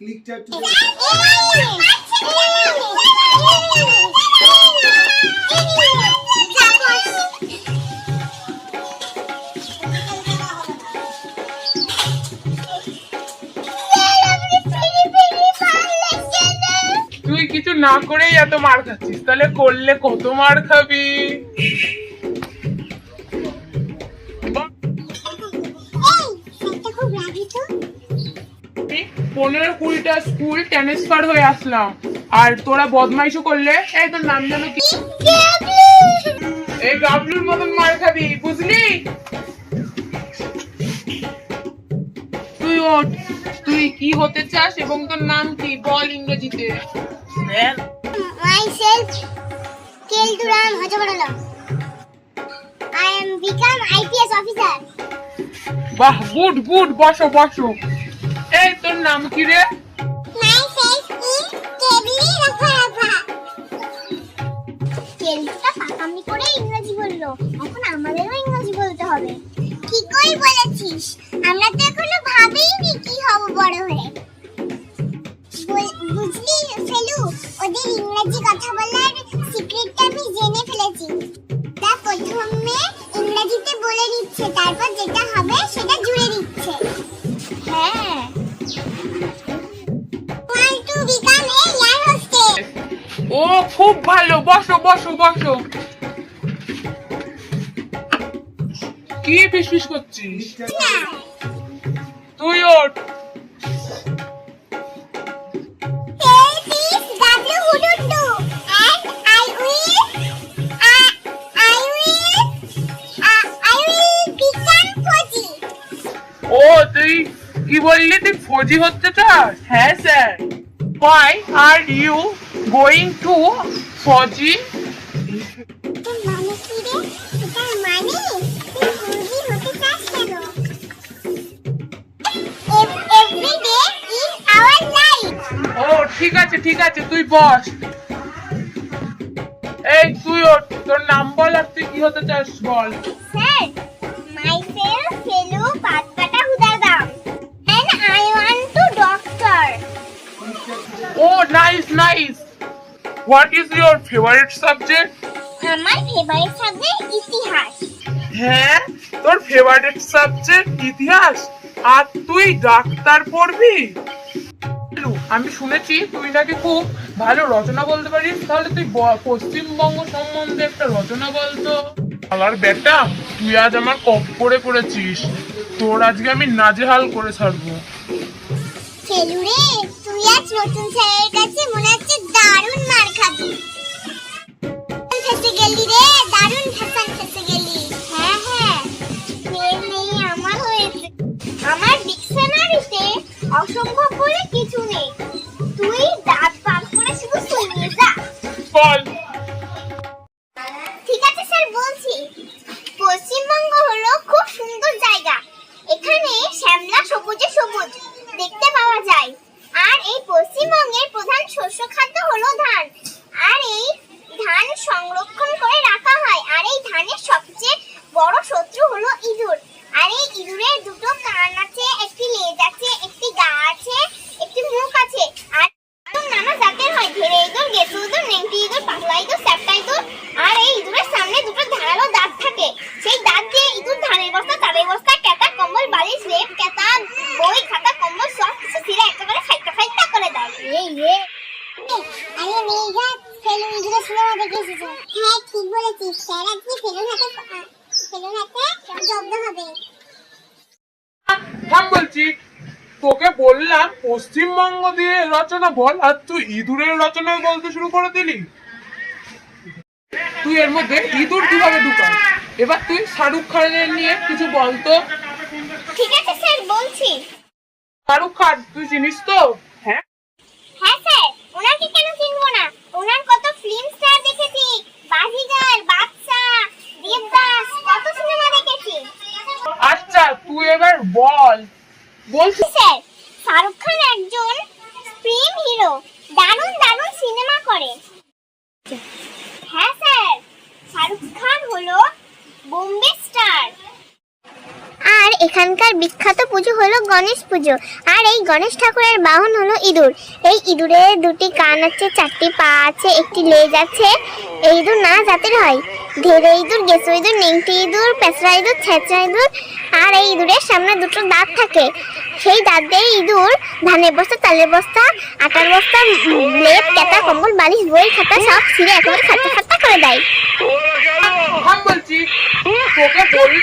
Click tap to তুই কিছু না করেই এত মার খাচ্ছিস, তাহলে করলে কত মার খাবি? 15-20টা স্কুল ট্রান্সফার হয়ে আসলাম, আর তোরা বদমাইশও করলে। এই তোর নাম জানো কি? এই গাবলুর মতন মার খাবি, বুঝলি? তুই ওঠ, তুই কি হতে চাস এবং তোর নাম কি বল ইংরেজিতে। Myself, Kelduram Hajabarala. I am become IPS officer. বাহ, গুড গুড, বসো বসো। এই তোর নাম কি রে? Myself is Kebli Rafa. কেলটা পাকামি করে ইংরেজি বললো, এখন আমাদেরও ইংরেজি বলতে হবে। ঠিকই বলেছিস, আমরা তো এখনো ভাবিনি কি হব বড় হয়ে। বুঝলি ফেলু, ওদের ইংরেজি কথা বলার সিক্রেটটা আমি জেনে ফেলেছি। তা প্রথমে ইংরেজিতে বলে দিচ্ছে, তারপর যেটা হবে সেটা জুড়ে দিচ্ছে। হ্যাঁ, want to become a air hostess. ও খুব ভালো, বসো বসো বসো। কি ফিসফিস করছিস? না, তুই ওঠ। ও তুই কি বললি, তুই ফৌজি হতে চাস? হ্যাঁ sir. Why are you going to ফৌজি? ও ঠিক আছে ঠিক আছে, তুই বস। এই তুই ওঠ, তোর নাম বল আর তুই কি হতে চাস বল। Oh, nice, nice. What is your favorite subject? আমার ফেভারিট সাবজেক্ট ইতিহাস। হ্যাঁ, তোর ফেভারিট সাবজেক্ট ইতিহাস, আর তুই ডাক্তার পড়বি? আমি শুনেছি তুই নাকি খুব ভালো রচনা বলতে পারিস, তাহলে তুই পশ্চিমবঙ্গ সম্বন্ধে একটা রচনা বলতো। আমার বেটা, তুই আজ আমার কপ্পরে পড়েছিস, তোর আজকে আমি নাজেহাল করে ছাড়বো। ফেলুরে, তুই আজ নতুন স্যারের কাছে মনে হচ্ছে দারুণ মার খাবি। ফেসে গেলি রে, দারুণ ফেসে গেলি। হ্যাঁ হ্যাঁ, ফেল নেই আমার হয়েছে। আমার ডিকশনারিতে অসম্ভব বলে কিছু নেই। তুই দাঁত পাক করে শুধু শুনিয়ে যা। বল। ঠিক আছে স্যার, বলছি। পশ্চিমবঙ্গ হলো খুব সুন্দর জায়গা। এখানে শ্যামলা সবুজে সবুজ দেখতে পাওয়া যায়। আর এই পশ্চিমবঙ্গের প্রধান শস্য খাদ্য হলো ধান। আর এই ধান সংরক্ষণ করে রাখা হয়। আর এই ধানের সবচেয়ে বড় শত্রু হলো ইঁদুর। আর এই ইঁদুরের দুটো কান আছে, একটি লেজ আছে, একটি গা আছে, একটি মুখ আছে। আর নানা জাতের হয়, ধেড়ে ইঁদুর, গেঁতু ইঁদুর, নেংটি ইঁদুর, পাগলা ইঁদুর, চ্যাপ্টা ইঁদুর। আর এই ইঁদুরের সামনে দুটো ধারালো দাঁত থাকে। সেই দাঁত দিয়ে ইঁদুর ধানের বস্তা, চালের বস্তা, কেতা, কম্বল, বালিশ, লেপ, কেতা, বই, খাতা, কম্বল সব কিছু ছিঁড়ে একটা করে ফাইটা করে দেয়। আরে মেঘা, ফেলু ইঁদুরের সিনেমা দেখে এসেছে। হ্যাঁ ঠিক বলেছিস, স্যার আজকে ফেলুর হাতে জব্দ হবে। থাম বলছি, তোকে বললাম পশ্চিমবঙ্গ দিয়ে রচনা বল, আর তুই ইঁদুরের রচনা বলতে শুরু করে দিলি। তুই এর মধ্যে ইঁদুর কিভাবে ঢুকাস? এবার তুই শাহরুখ খানের নিয়ে কিছু বলতো। ঠিক আছে স্যার, বলছি। শাহরুখ খান তুই চিনিস তো? হ্যাঁ হ্যাঁ স্যার, ওনাকে কেন চিনবো না? ওনার কত ফিল্ম স্টার দেখেছি, বাজিগার, বাদশা, দেবদাস, কত সিনেমা দেখেছি। আচ্ছা, তুই এবার বল। বলছি স্যার, শাহরুখ খান একজন ফিল্ম হিরো, দারুণ দারুণ সিনেমা করে। হ্যাঁ স্যার, শাহরুখ খান হলো বোম্বে স্টার। আর এখানে এখানকার বিখ্যাত পুজো হলো গণেশ পুজো। আর এই গণেশ ঠাকুরের বাহন হলো ইঁদুর। এই ইঁদুরের দুটি কান আছে, চারটি পা আছে, একটি লেজ আছে। এই ইঁদুর নানা জাতের হয়, ধেড়ে ইঁদুর, গেসো ইঁদুর, নেংটি ইঁদুর, পেঁচড়া ইঁদুর, ছেঁচড়া ইঁদুর। আর এই ইঁদুরের সামনে দুটো দাঁত থাকে, সেই দাঁত দিয়ে ইঁদুর ধানের বস্তা, চালের বস্তা, আটার বস্তা, লেপ, কেতা, কম্বল, বালিশ, বই, খাতা সব ছিঁড়ে একেবারে খাতা খাতা করে দেয়। থাম বলছি, তোকে বলি